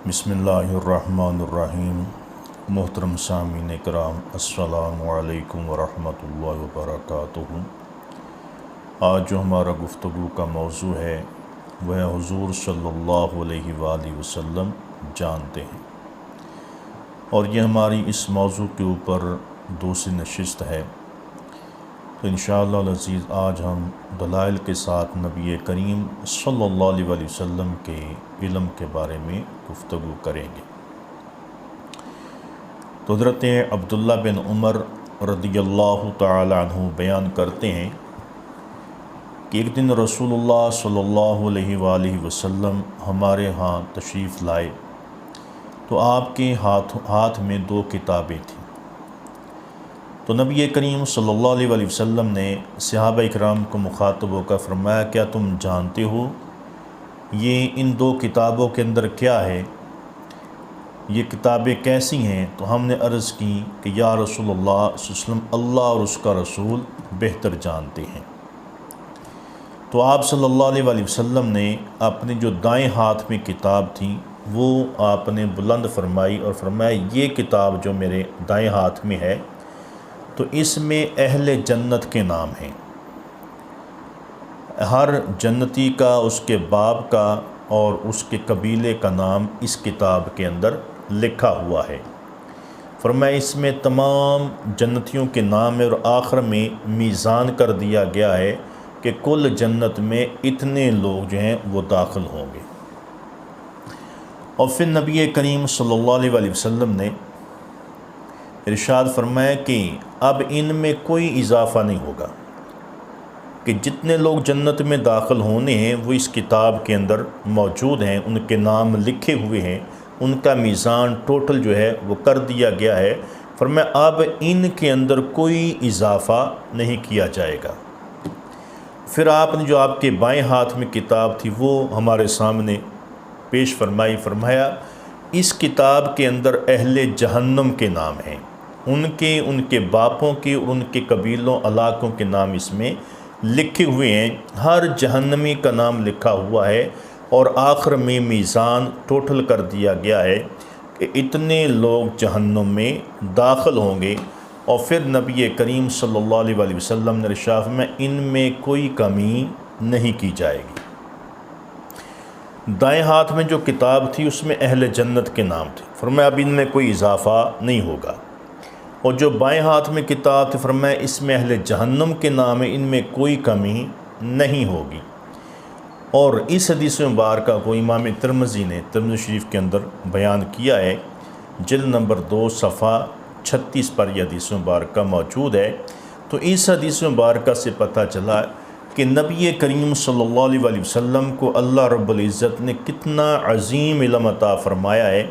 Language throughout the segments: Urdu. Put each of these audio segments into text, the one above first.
بسم اللہ الرحمن الرحیم۔ محترم سامعین کرام، السلام علیکم ورحمۃ اللہ وبرکاتہ۔ آج جو ہمارا گفتگو کا موضوع ہے وہ ہے حضور صلی اللہ علیہ وآلہ وسلم جانتے ہیں، اور یہ ہماری اس موضوع کے اوپر دوسری نشست ہے۔ تو انشاءاللہ العزیز آج ہم دلائل کے ساتھ نبی کریم صلی اللہ علیہ وآلہ وسلم کے علم کے بارے میں گفتگو کریں گے۔ تو حضرت عبداللہ بن عمر رضی اللہ تعالی عنہ بیان کرتے ہیں کہ ایک دن رسول اللہ صلی اللہ علیہ وآلہ وسلم ہمارے ہاں تشریف لائے تو آپ کے ہاتھ میں دو کتابیں تھیں۔ تو نبی کریم صلی اللہ علیہ وآلہ وسلم نے صحابہ اکرام کو مخاطب ہو کر فرمایا، کیا تم جانتے ہو یہ ان دو کتابوں کے اندر کیا ہے؟ یہ کتابیں کیسی ہیں؟ تو ہم نے عرض کی کہ یا رسول اللہ صلی اللہ علیہ وسلم، اللہ اور اس کا رسول بہتر جانتے ہیں۔ تو آپ صلی اللہ علیہ وآلہ وسلم نے اپنے جو دائیں ہاتھ میں کتاب تھی وہ آپ نے بلند فرمائی اور فرمایا، یہ کتاب جو میرے دائیں ہاتھ میں ہے تو اس میں اہل جنت کے نام ہیں۔ ہر جنتی کا، اس کے باپ کا اور اس کے قبیلے کا نام اس کتاب کے اندر لکھا ہوا ہے۔ فرمایا اس میں تمام جنتیوں کے نام ہے، اور آخر میں میزان کر دیا گیا ہے کہ کل جنت میں اتنے لوگ جو ہیں وہ داخل ہوں گے۔ اور پھر نبی کریم صلی اللہ علیہ وآلہ وسلم نے ارشاد فرمایا کہ اب ان میں کوئی اضافہ نہیں ہوگا، کہ جتنے لوگ جنت میں داخل ہونے ہیں وہ اس کتاب کے اندر موجود ہیں، ان کے نام لکھے ہوئے ہیں، ان کا میزان ٹوٹل جو ہے وہ کر دیا گیا ہے۔ فرمایا اب ان کے اندر کوئی اضافہ نہیں کیا جائے گا۔ پھر آپ نے جو آپ کے بائیں ہاتھ میں کتاب تھی وہ ہمارے سامنے پیش فرمائی۔ فرمایا اس کتاب کے اندر اہل جہنم کے نام ہیں، ان کے باپوں کے اور ان کے قبیلوں علاقوں کے نام اس میں لکھے ہوئے ہیں۔ ہر جہنمی کا نام لکھا ہوا ہے، اور آخر میں میزان ٹوٹل کر دیا گیا ہے کہ اتنے لوگ جہنم میں داخل ہوں گے۔ اور پھر نبی کریم صلی اللہ علیہ وآلہ وسلم نے ارشاد میں ان میں کوئی کمی نہیں کی جائے گی۔ دائیں ہاتھ میں جو کتاب تھی اس میں اہل جنت کے نام تھے، فرمایا اب ان میں کوئی اضافہ نہیں ہوگا۔ اور جو بائیں ہاتھ میں کتاب تھی فرمایا اس میں اہل جہنم کے نام ہے، ان میں کوئی کمی نہیں ہوگی۔ اور اس حدیث مبارکہ کو امام ترمذی نے ترمذی شریف کے اندر بیان کیا ہے، جلد نمبر 2 صفحہ 36 پر یہ حدیث مبارکہ موجود ہے۔ تو اس حدیث مبارکہ سے پتہ چلا کہ نبی کریم صلی اللہ علیہ وآلہ وسلم کو اللہ رب العزت نے کتنا عظیم علم عطا فرمایا ہے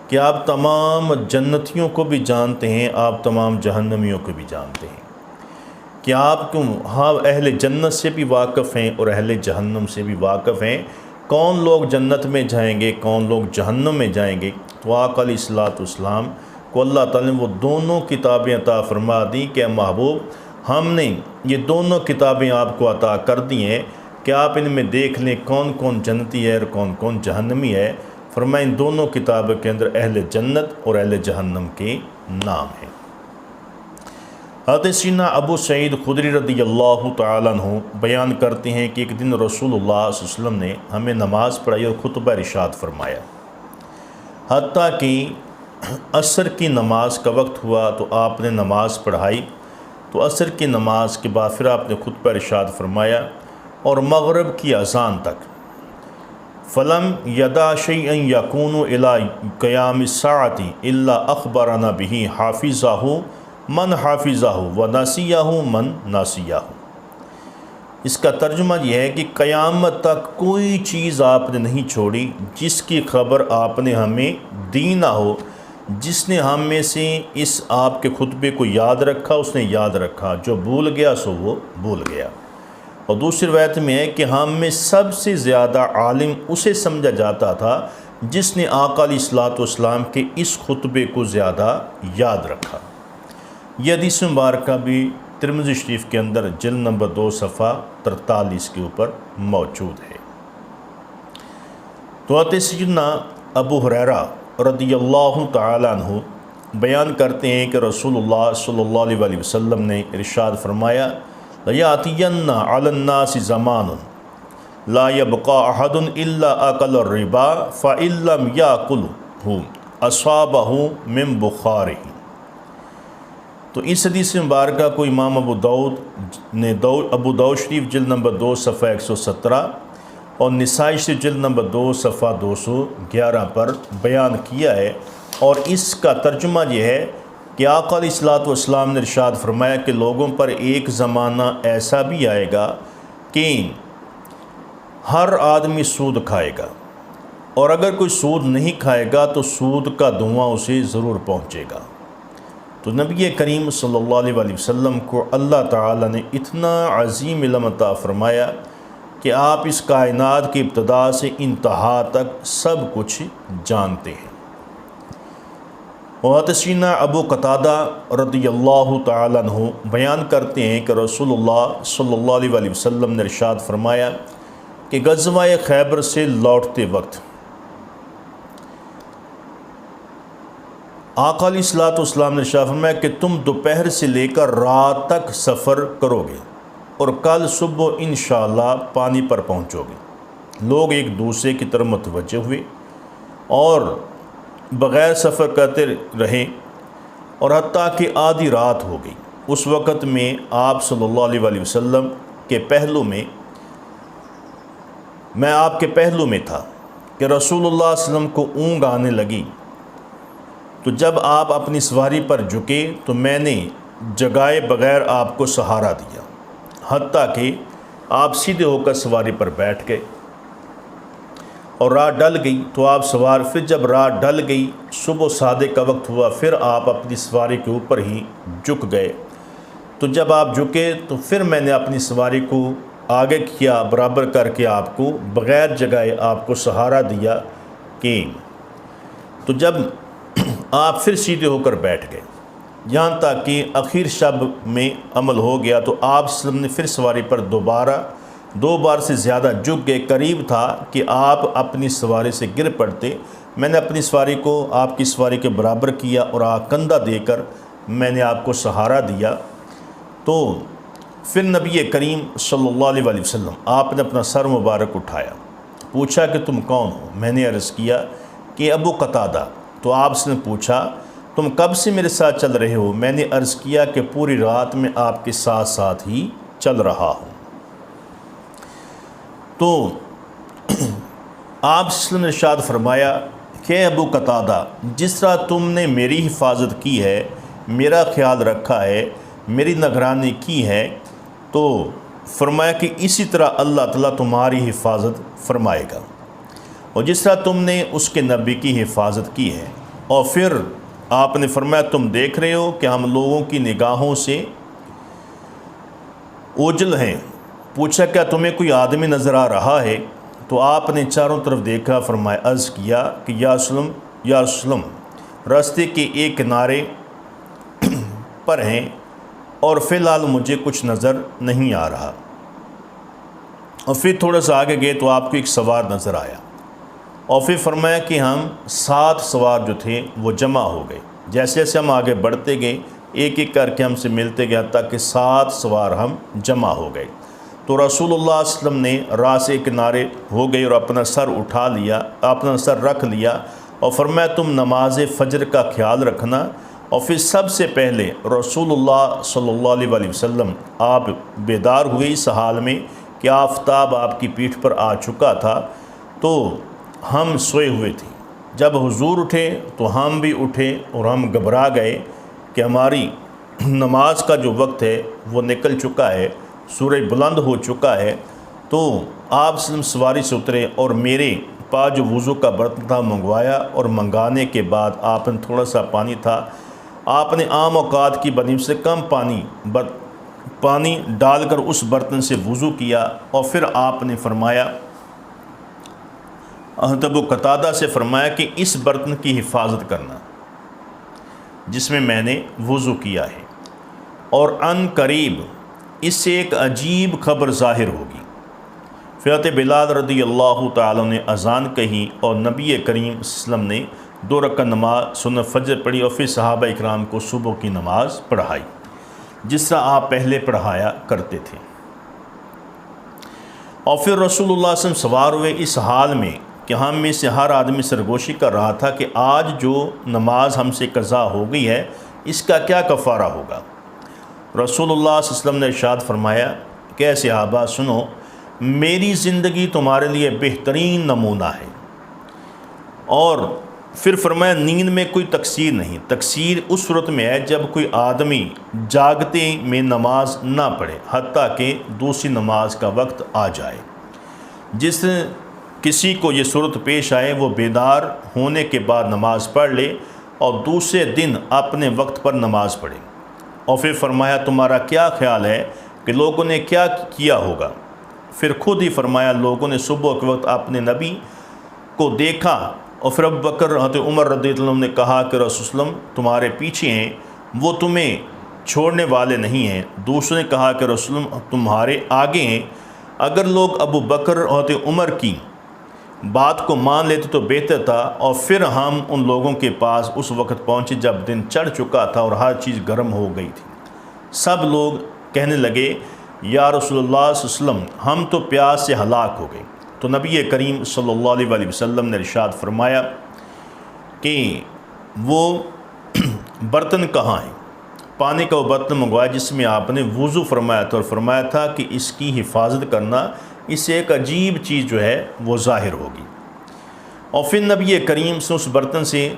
کہ آپ تمام جنتیوں کو بھی جانتے ہیں، آپ تمام جہنمیوں کو بھی جانتے ہیں، کہ آپ اہل جنت سے بھی واقف ہیں اور اہل جہنم سے بھی واقف ہیں، کون لوگ جنت میں جائیں گے، کون لوگ جہنم میں جائیں گے۔ تو آقا علیہ الصلوۃ والسلام کو اللہ تعالیٰ نے وہ دونوں کتابیں عطا فرما دی کہ محبوب ہم نے یہ دونوں کتابیں آپ کو عطا کر دی ہیں کہ آپ ان میں دیکھ لیں کون کون جنتی ہے اور کون کون جہنمی ہے۔ فرمایا ان دونوں کتابوں کے اندر اہل جنت اور اہل جہنم کے نام ہیں۔ حضرت سیدنا ابو سعید خدری رضی اللہ تعالیٰ عنہ بیان کرتے ہیں کہ ایک دن رسول اللہ صلی اللہ علیہ وسلم نے ہمیں نماز پڑھائی اور خطبہ ارشاد فرمایا، حتیٰ کہ عصر کی نماز کا وقت ہوا تو آپ نے نماز پڑھائی۔ تو عصر کی نماز کے بعد پھر آپ نے خطبہ ارشاد فرمایا اور مغرب کی اذان تک، فلم یدا شیئا یکون الی قیام الساعۃ الا اخبرنا به حافظہ من حافظہ وناسیہ من ناسیہ۔ اس کا ترجمہ یہ ہے کہ قیامت تک کوئی چیز آپ نے نہیں چھوڑی جس کی خبر آپ نے ہمیں دی نہ ہو، جس نے ہم میں سے اس آپ کے خطبے کو یاد رکھا اس نے یاد رکھا، جو بھول گیا سو وہ بھول گیا۔ اور دوسری روایت میں ہے کہ ہم میں سب سے زیادہ عالم اسے سمجھا جاتا تھا جس نے آقا علیہ الصلوۃ والسلام کے اس خطبے کو زیادہ یاد رکھا۔ یہ حدیث مبارکہ بھی ترمذی شریف کے اندر جلد نمبر 2 صفحہ 43 کے اوپر موجود ہے۔ تو حضرت سیدنا ابو ہریرہ رضی اللہ تعالیٰ عنہ بیان کرتے ہیں کہ رسول اللہ صلی اللہ علیہ وسلم نے ارشاد فرمایا لَيَأْتِيَنَّ عَلَى النَّاسِ زَمَانٌ لَا يَبْقَى أَحَدٌ إِلَّا أَكَلَ الرِّبَا فَإِن لَّمْ يَأْكُلْهُ أَصَابَهُ مِن بُخَارِهِ۔ تو اس حدیث مبارکہ کو امام ابو داؤد شریف جلد نمبر 2 صفحہ 117 اور نسائی شریف جلد نمبر 2 صفحہ 211 پر بیان کیا ہے، اور اس کا ترجمہ یہ ہے کہ آقا علیہ الصلوۃ والسلام نے ارشاد فرمایا کہ لوگوں پر ایک زمانہ ایسا بھی آئے گا کہ ہر آدمی سود کھائے گا، اور اگر کوئی سود نہیں کھائے گا تو سود کا دھواں اسے ضرور پہنچے گا۔ تو نبی کریم صلی اللہ علیہ وسلم کو اللہ تعالیٰ نے اتنا عظیم علم عطا فرمایا کہ آپ اس کائنات کی ابتدا سے انتہا تک سب کچھ جانتے ہیں۔ وحدثنا ابو قتادہ رضی اللہ تعالیٰ عنہ بیان کرتے ہیں کہ رسول اللہ صلی اللہ علیہ وسلم نے ارشاد فرمایا کہ غزوہ خیبر سے لوٹتے وقت آقا علیہ الصلوۃ والسلام نے ارشاد فرمایا کہ تم دوپہر سے لے کر رات تک سفر کرو گے اور کل صبح انشاءاللہ پانی پر پہنچو گے۔ لوگ ایک دوسرے کی طرف متوجہ ہوئے اور بغیر سفر کرتے رہے، اور حتیٰ کہ آدھی رات ہو گئی۔ اس وقت میں آپ صلی اللہ علیہ وسلم کے پہلو میں آپ کے پہلو میں تھا کہ رسول اللہ صلی اللہ علیہ وسلم کو اونگ آنے لگی، تو جب آپ اپنی سواری پر جھکے تو میں نے جگائے بغیر آپ کو سہارا دیا، حتیٰ کہ آپ سیدھے ہو کر سواری پر بیٹھ گئے اور رات ڈل گئی تو آپ سوار، پھر جب رات ڈل گئی صبح صادق کا وقت ہوا، پھر آپ اپنی سواری کے اوپر ہی جھک گئے۔ تو جب آپ جھکے تو پھر میں نے اپنی سواری کو آگے کیا، برابر کر کے آپ کو بغیر جگائے آپ کو سہارا دیا کہ تو جب آپ پھر سیدھے ہو کر بیٹھ گئے، یہاں تک کہ آخر شب میں عمل ہو گیا تو آپ صلی اللہ علیہ وسلم نے پھر سواری پر دو بار سے زیادہ جھک گئے۔ قریب تھا کہ آپ اپنی سواری سے گر پڑتے، میں نے اپنی سواری کو آپ کی سواری کے برابر کیا اور کندھا دے کر میں نے آپ کو سہارا دیا۔ تو پھر نبی کریم صلی اللہ علیہ وسلم آپ نے اپنا سر مبارک اٹھایا، پوچھا کہ تم کون ہو؟ میں نے عرض کیا کہ ابو قتادہ۔ تو آپ سے نے پوچھا تم کب سے میرے ساتھ چل رہے ہو؟ میں نے عرض کیا کہ پوری رات میں آپ کے ساتھ ساتھ ہی چل رہا ہوں۔ تو آپ نے ارشاد فرمایا کہ ابو قتادہ، جس طرح تم نے میری حفاظت کی ہے، میرا خیال رکھا ہے، میری نگرانی کی ہے، تو فرمایا کہ اسی طرح اللہ تعالیٰ تمہاری حفاظت فرمائے گا، اور جس طرح تم نے اس کے نبی کی حفاظت کی ہے۔ اور پھر آپ نے فرمایا تم دیکھ رہے ہو کہ ہم لوگوں کی نگاہوں سے اوجھل ہیں۔ پوچھا کیا تمہیں کوئی آدمی نظر آ رہا ہے؟ تو آپ نے چاروں طرف دیکھا، فرمایا عرض کیا کہ یا رسول اللہ، راستے کے ایک کنارے پر ہیں اور فی الحال مجھے کچھ نظر نہیں آ رہا۔ اور پھر تھوڑا سا آگے گئے تو آپ کو ایک سوار نظر آیا، اور پھر فرمایا کہ ہم 7 سوار جو تھے وہ جمع ہو گئے۔ جیسے جیسے ہم آگے بڑھتے گئے ایک ایک کر کے ہم سے ملتے گئے، حتیٰ کہ 7 سوار ہم جمع ہو گئے۔ تو رسول اللہ صلی اللہ علیہ وسلم نے راہ سے کنارے ہو گئے اور اپنا سر اٹھا لیا، اپنا سر رکھ لیا، اور فرمایا تم نماز فجر کا خیال رکھنا۔ اور پھر سب سے پہلے رسول اللہ صلی اللہ علیہ وسلم آپ بیدار ہوئے اس حال میں کہ آفتاب آپ کی پیٹھ پر آ چکا تھا، تو ہم سوئے ہوئے تھے۔ جب حضور اٹھے تو ہم بھی اٹھے اور ہم گھبرا گئے کہ ہماری نماز کا جو وقت ہے وہ نکل چکا ہے، سورج بلند ہو چکا ہے۔ تو آپ سواری سے اترے اور میرے پاس جو وضو کا برتن تھا منگوایا، اور منگانے کے بعد آپ نے تھوڑا سا پانی تھا، آپ نے عام اوقات کی بنسبت سے کم پانی ڈال کر اس برتن سے وضو کیا، اور پھر آپ نے فرمایا ابو قتادہ سے فرمایا کہ اس برتن کی حفاظت کرنا جس میں میں نے وضو کیا ہے، اور عن قریب اس سے ایک عجیب خبر ظاہر ہوگی۔ حضرت بلال رضی اللہ تعالیٰ نے اذان کہی اور نبی کریم صلی اللہ علیہ وسلم نے 2 رکعت نماز سنت فجر پڑھی اور پھر صحابہ اکرام کو صبح کی نماز پڑھائی جس طرح آپ پہلے پڑھایا کرتے تھے۔ اور پھر رسول اللہ صلی اللہ علیہ وسلم سوار ہوئے اس حال میں کہ ہم میں سے ہر آدمی سرگوشی کر رہا تھا کہ آج جو نماز ہم سے قضا ہو گئی ہے اس کا کیا کفارہ ہوگا۔ رسول اللہ صلی اللہ علیہ وسلم نے ارشاد فرمایا کہ اے صحابہ سنو، میری زندگی تمہارے لیے بہترین نمونہ ہے۔ اور پھر فرمایا نیند میں کوئی تقصیر نہیں، تقصیر اس صورت میں ہے جب کوئی آدمی جاگتے میں نماز نہ پڑھے حتیٰ کہ دوسری نماز کا وقت آ جائے۔ جس کسی کو یہ صورت پیش آئے وہ بیدار ہونے کے بعد نماز پڑھ لے اور دوسرے دن اپنے وقت پر نماز پڑھے۔ اور پھر فرمایا تمہارا کیا خیال ہے کہ لوگوں نے کیا کیا ہوگا؟ پھر خود ہی فرمایا لوگوں نے صبح کے وقت اپنے نبی کو دیکھا اور پھر ابوبکر حضرت عمر رضی اللہ عنہ نے کہا کہ رسول اللہ علیہ وسلم تمہارے پیچھے ہیں، وہ تمہیں چھوڑنے والے نہیں ہیں۔ دوسروں نے کہا کہ رسول اللہ تمہارے آگے ہیں۔ اگر لوگ ابوبکر اور حضرت عمر کی بات کو مان لیتے تو بہتر تھا۔ اور پھر ہم ان لوگوں کے پاس اس وقت پہنچے جب دن چڑھ چکا تھا اور ہر چیز گرم ہو گئی تھی۔ سب لوگ کہنے لگے یا رسول اللہ صلی اللہ علیہ وسلم ہم تو پیاس سے ہلاک ہو گئے۔ تو نبی کریم صلی اللہ علیہ وسلم نے ارشاد فرمایا کہ وہ برتن کہاں ہیں؟ پانی کا وہ برتن منگوایا جس میں آپ نے وضو فرمایا تھا اور فرمایا تھا کہ اس کی حفاظت کرنا، اس سے ایک عجیب چیز جو ہے وہ ظاہر ہوگی۔ اور پھر نبی کریم سے اس برتن سے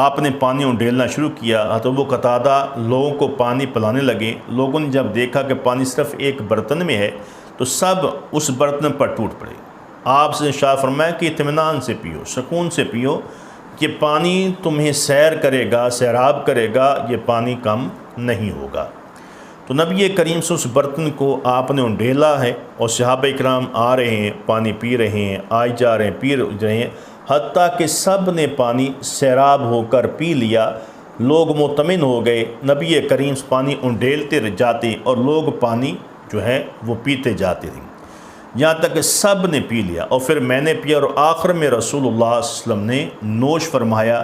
آپ نے پانی انڈیلنا شروع کیا تو وہ قتادہ لوگوں کو پانی پلانے لگے۔ لوگوں نے جب دیکھا کہ پانی صرف ایک برتن میں ہے تو سب اس برتن پر ٹوٹ پڑے۔ آپ سے ارشاد فرمایا کہ اطمینان سے پیو، سکون سے پیو، یہ پانی تمہیں سیر کرے گا، سیراب کرے گا، یہ پانی کم نہیں ہوگا۔ تو نبی کریم سے اس برتن کو آپ نے انڈیلا ہے اور صحابہ اکرام آ رہے ہیں، پانی پی رہے ہیں، آئے جا رہے ہیں، پی رہے ہیں، حتیٰ کہ سب نے پانی سیراب ہو کر پی لیا۔ لوگ مطمئن ہو گئے، نبی کریم سے پانی انڈیلتے جاتے اور لوگ پانی جو ہے وہ پیتے جاتے تھے، یہاں تک کہ سب نے پی لیا۔ اور پھر میں نے پیا اور آخر میں رسول اللہ صلی اللہ علیہ وسلم نے نوش فرمایا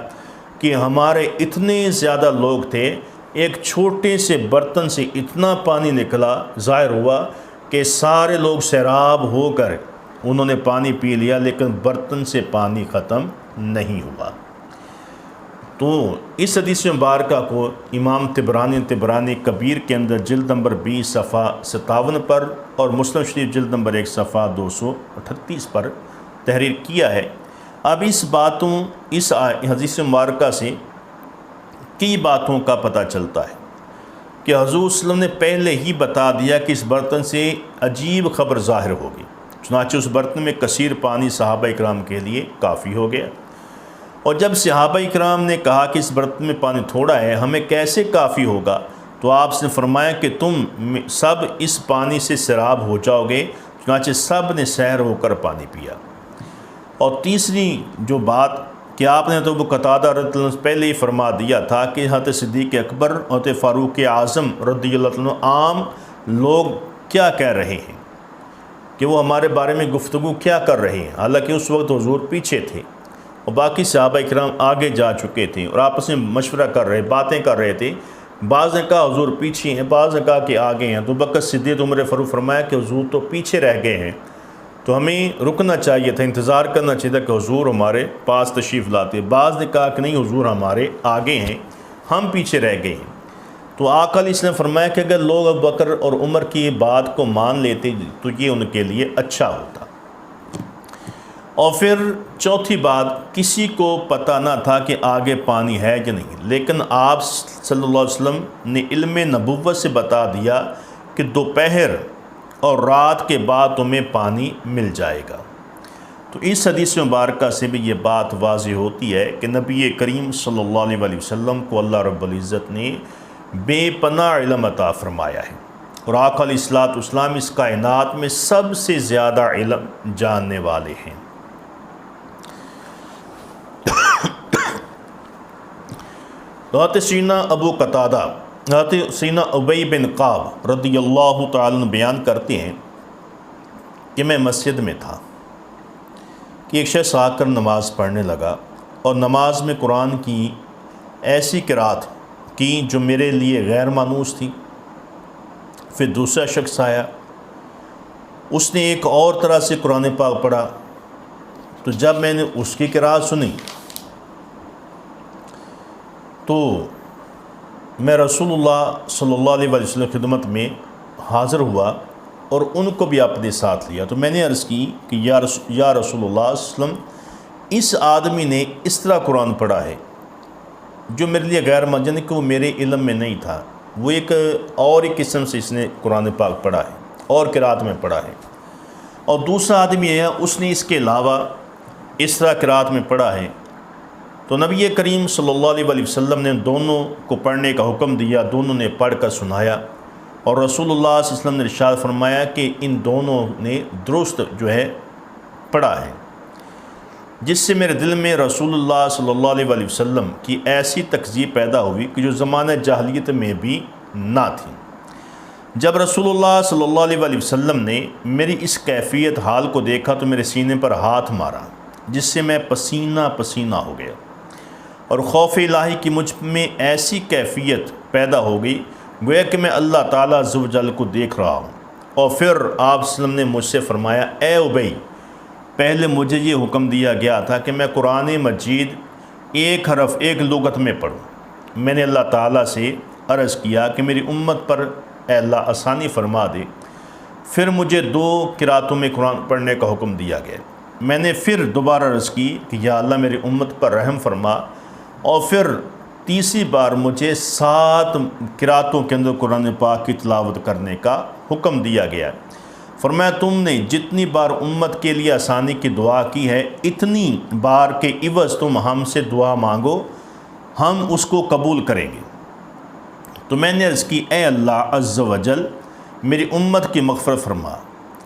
کہ ہمارے اتنے زیادہ لوگ تھے، ایک چھوٹے سے برتن سے اتنا پانی نکلا، ظاہر ہوا کہ سارے لوگ سیراب ہو کر انہوں نے پانی پی لیا لیکن برتن سے پانی ختم نہیں ہوا۔ تو اس حدیث مبارکہ کو امام طبرانی کبیر کے اندر جلد نمبر 20 صفحہ 57 پر اور مسلم شریف جلد نمبر 1 صفحہ 238 پر تحریر کیا ہے۔ اب اس حدیث مبارکہ سے کئی باتوں کا پتہ چلتا ہے کہ حضور صلی اللہ علیہ وسلم نے پہلے ہی بتا دیا کہ اس برتن سے عجیب خبر ظاہر ہوگی، چنانچہ اس برتن میں کثیر پانی صحابہ اکرام کے لیے کافی ہو گیا۔ اور جب صحابہ اکرام نے کہا کہ اس برتن میں پانی تھوڑا ہے، ہمیں کیسے کافی ہوگا، تو آپ نے فرمایا کہ تم سب اس پانی سے سیراب ہو جاؤ گے، چنانچہ سب نے سیر ہو کر پانی پیا۔ اور تیسری جو بات کہ آپ نے تو وہ قتادہ رضی اللہ عنہ پہلے ہی فرما دیا تھا کہ حضرت صدیق اکبر اور فاروق اعظم رضی اللہ عنہ عام لوگ کیا کہہ رہے ہیں، کہ وہ ہمارے بارے میں گفتگو کیا کر رہے ہیں، حالانکہ اس وقت حضور پیچھے تھے اور باقی صحابہ اکرام آگے جا چکے تھے اور آپس میں مشورہ کر رہے، باتیں کر رہے تھے۔ بعض نے کہا حضور پیچھے ہیں، بعض نے کہا کہ آگے ہیں۔ تو بکر صدیق عمر فاروق فرمایا کہ حضور تو پیچھے رہ گئے ہیں، تو ہمیں رکنا چاہیے تھا، انتظار کرنا چاہیے تھا کہ حضور ہمارے پاس تشریف لاتے۔ بعض نے کہا کہ نہیں حضور ہمارے آگے ہیں، ہم پیچھے رہ گئے ہیں۔ تو آقا علیہ السلام فرمایا کہ اگر لوگ ابوبکر اور عمر کی بات کو مان لیتے تو یہ ان کے لیے اچھا ہوتا۔ اور پھر چوتھی بات، کسی کو پتہ نہ تھا کہ آگے پانی ہے یا نہیں، لیکن آپ صلی اللہ علیہ وسلم نے علم نبوت سے بتا دیا کہ دوپہر اور رات کے بعد تمہیں پانی مل جائے گا۔ تو اس حدیث مبارکہ سے بھی یہ بات واضح ہوتی ہے کہ نبی کریم صلی اللہ علیہ وسلم کو اللہ رب العزت نے بے پناہ علم عطا فرمایا ہے، اور آقا علیہ الصلوۃ والسلام اس کائنات میں سب سے زیادہ علم جاننے والے ہیں۔ حضرت سیدنا ابو قتادہ حضرت سیدنا ابی بن کعب رضی اللہ تعالیٰ عنہ بیان کرتے ہیں کہ میں مسجد میں تھا کہ ایک شخص آ کر نماز پڑھنے لگا اور نماز میں قرآن کی ایسی قرات کی جو میرے لیے غیر مانوس تھی۔ پھر دوسرا شخص آیا، اس نے ایک اور طرح سے قرآن پاک پڑھا، تو جب میں نے اس کی قرات سنی تو میں رسول اللہ صلی اللہ علیہ وسلم کی خدمت میں حاضر ہوا اور ان کو بھی اپنے ساتھ لیا۔ تو میں نے عرض کی کہ یا رسول اللہ صلی اللہ علیہ وسلم، اس آدمی نے اس طرح قرآن پڑھا ہے جو میرے لیے غیر مجن کہ وہ میرے علم میں نہیں تھا، وہ ایک اور ایک قسم سے اس نے قرآن پاک پڑھا ہے اور قرات میں پڑھا ہے۔ اور دوسرا آدمی ہے، اس نے اس کے علاوہ اس طرح قرات میں پڑھا ہے۔ تو نبی کریم صلی اللہ علیہ وسلم نے دونوں کو پڑھنے کا حکم دیا، دونوں نے پڑھ کر سنایا، اور رسول اللہ صلی اللہ علیہ وسلم نے ارشاد فرمایا کہ ان دونوں نے درست جو ہے پڑھا ہے، جس سے میرے دل میں رسول اللہ صلی اللہ علیہ وسلم کی ایسی تکذیب پیدا ہوئی کہ جو زمانہ جاہلیت میں بھی نہ تھی۔ جب رسول اللہ صلی اللہ علیہ وسلم نے میری اس کیفیت حال کو دیکھا تو میرے سینے پر ہاتھ مارا، جس سے میں پسینہ پسینہ ہو گیا، اور خوف الہی کی مجھ میں ایسی کیفیت پیدا ہو گئی گویا کہ میں اللہ تعالیٰ عز و جل کو دیکھ رہا ہوں۔ اور پھر آپ صلی اللہ علیہ وسلم نے مجھ سے فرمایا، اے ابی، پہلے مجھے یہ حکم دیا گیا تھا کہ میں قرآن مجید ایک حرف ایک لغت میں پڑھوں۔ میں نے اللہ تعالیٰ سے عرض کیا کہ میری امت پر اے اللہ آسانی فرما دے۔ پھر مجھے 2 قراتوں میں قرآن پڑھنے کا حکم دیا گیا۔ میں نے پھر دوبارہ عرض کی کہ یا اللہ میری امت پر رحم فرما، اور پھر تیسری بار مجھے 7 قراتوں کے اندر قرآن پاک کی تلاوت کرنے کا حکم دیا گیا۔ فرمایا تم نے جتنی بار امت کے لیے آسانی کی دعا کی ہے، اتنی بار کے عوض تم ہم سے دعا مانگو، ہم اس کو قبول کریں گے۔ تو میں نے عرض کی، اے اللہ عز و جل میری امت کی مغفرت فرما،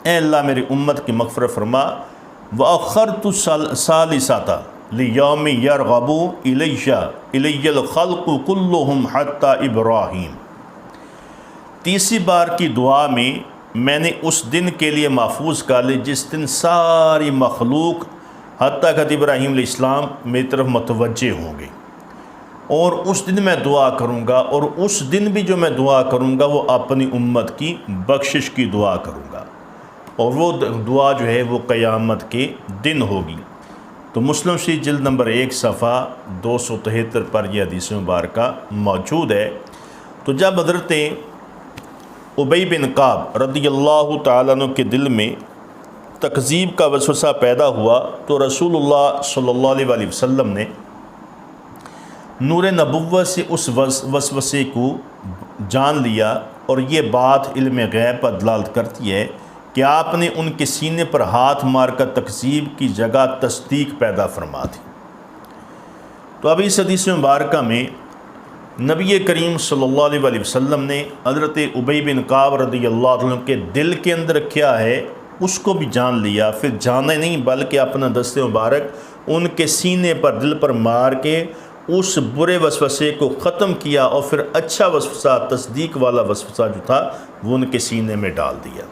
اے اللہ میری امت کی مغفرت فرما۔ وَأَخَّرْتُ الثَّالِثَةَ لِيَوْمِ يَرْغَبُ إِلَيَّ الْخَلْقُ كُلُّهُمْ حَتَّى إِبْرَاهِيمَ۔ تیسری بار کی دعا میں نے اس دن کے لیے محفوظ کر لی جس دن ساری مخلوق حتیٰ کہ ابراہیم علیہ السلام میری طرف متوجہ ہوں گے، اور اس دن میں دعا کروں گا، اور اس دن بھی جو میں دعا کروں گا وہ اپنی امت کی بخشش کی دعا کروں گا، اور وہ دعا جو ہے وہ قیامت کے دن ہوگی۔ تو مسلم شریف جلد نمبر 1 صفحہ 273 پر یہ حدیث مبارکہ موجود ہے۔ تو جب حضرت ابی بن کعب رضی اللہ تعالیٰ عنہ کے دل میں تکذیب کا وسوسہ پیدا ہوا تو رسول اللہ صلی اللہ علیہ وسلم نے نور نبوت سے اس وسوسے کو جان لیا، اور یہ بات علم غیب پر دلالت کرتی ہے کہ آپ نے ان کے سینے پر ہاتھ مار کر تکذیب کی جگہ تصدیق پیدا فرما دی۔ تو اب اس حدیث مبارکہ میں نبی کریم صلی اللہ علیہ وسلم نے حضرت ابی بن کعب رضی اللہ عنہ کے دل کے اندر کیا ہے اس کو بھی جان لیا، پھر جانا نہیں بلکہ اپنا دست مبارک ان کے سینے پر دل پر مار کے اس برے وسوسے کو ختم کیا، اور پھر اچھا وسوسہ تصدیق والا وسوسہ جو تھا وہ ان کے سینے میں ڈال دیا۔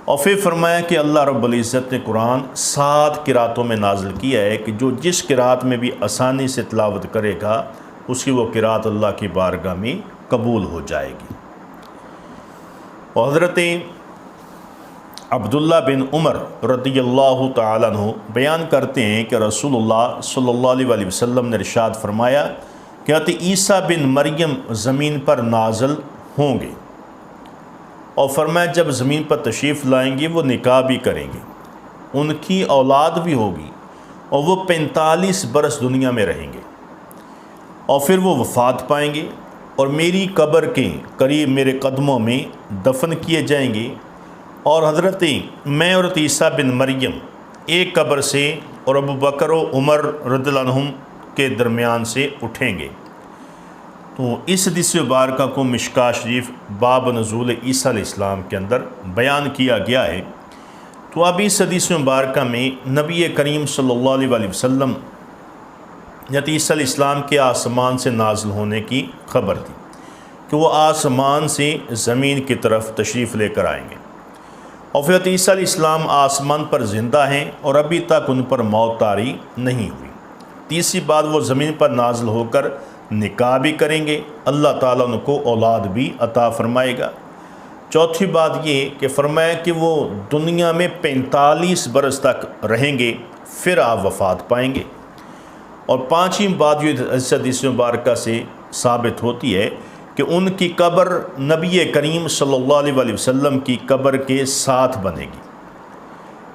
اور پھر فرمایا کہ اللہ رب العزت نے قرآن 7 قراتوں میں نازل کیا ہے کہ جو جس قرات میں بھی آسانی سے تلاوت کرے گا اس کی وہ قرات اللہ کی بارگاہ میں قبول ہو جائے گی۔ اور حضرت عبداللہ بن عمر رضی اللہ تعالیٰ عنہ بیان کرتے ہیں کہ رسول اللہ صلی اللہ علیہ وسلم نے ارشاد فرمایا کہ حضرت عیسیٰ بن مریم زمین پر نازل ہوں گے، اور فرمایا جب زمین پر تشریف لائیں گے وہ نکاح بھی کریں گے، ان کی اولاد بھی ہوگی، اور وہ 45 برس دنیا میں رہیں گے، اور پھر وہ وفات پائیں گے اور میری قبر کے قریب میرے قدموں میں دفن کیے جائیں گے، اور حضرت میں اور عیسیٰ بن مریم ایک قبر سے اور ابو بکر و عمر رضی اللہ عنہم کے درمیان سے اٹھیں گے۔ تو اس حدیث مبارکہ کو مشکاہ شریف باب نزول عیسیٰ علیہ السلام کے اندر بیان کیا گیا ہے۔ تو اب اس حدیث مبارکہ میں نبی کریم صلی اللہ علیہ وسلم حضرت عیسیٰ علیہ السلام کے آسمان سے نازل ہونے کی خبر تھی کہ وہ آسمان سے زمین کی طرف تشریف لے کر آئیں گے، اور پھر عیسیٰ علیہ السلام آسمان پر زندہ ہیں اور ابھی تک ان پر موت طاری نہیں ہوئی۔ تیسری بات، وہ زمین پر نازل ہو کر نکاح بھی کریں گے، اللہ تعالیٰ ان کو اولاد بھی عطا فرمائے گا۔ چوتھی بات یہ کہ فرمایا کہ وہ دنیا میں 45 برس تک رہیں گے، پھر آپ وفات پائیں گے۔ اور پانچویں بات جو اس حدیث مبارکہ سے ثابت ہوتی ہے کہ ان کی قبر نبی کریم صلی اللہ علیہ وسلم کی قبر کے ساتھ بنے گی،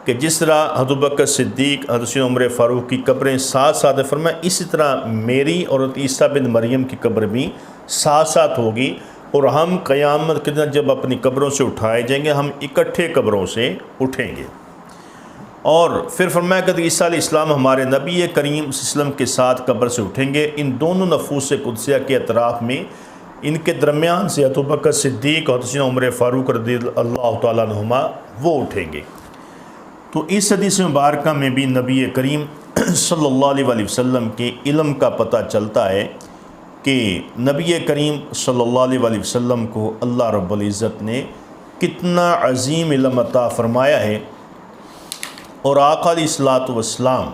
کہ جس طرح حضرت بکر صدیق، حضرت عمر فاروق کی قبریں ساتھ ساتھ فرمایا، اسی طرح میری اور حضرت عیسیٰ بن مریم کی قبر بھی ساتھ ساتھ ہوگی، اور ہم قیامت کے دن جب اپنی قبروں سے اٹھائے جائیں گے، ہم اکٹھے قبروں سے اٹھیں گے۔ اور پھر فرمایا کہ عیسیٰ علیہ السلام ہمارے نبی کریم صلی اللہ علیہ وسلم کے ساتھ قبر سے اٹھیں گے۔ ان دونوں نفوس قدسیہ کے اطراف میں ان کے درمیان سے حضرت بکر صدیق اور حضرت عمر فاروق رضی اللہ تعالیٰ عنہما وہ اٹھیں گے۔ تو اس حدیث مبارکہ میں بھی نبی کریم صلی اللہ علیہ وسلم کے علم کا پتہ چلتا ہے کہ نبی کریم صلی اللہ علیہ وسلم کو اللہ رب العزت نے کتنا عظیم علم عطا فرمایا ہے، اور آقا علیہ الصلوۃ والسلام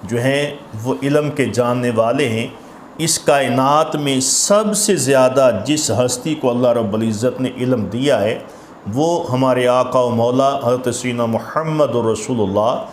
جو ہیں وہ علم کے جاننے والے ہیں۔ اس کائنات میں سب سے زیادہ جس ہستی کو اللہ رب العزت نے علم دیا ہے وہ ہمارے آقا و مولا حضرت سیدنا محمد رسول اللہ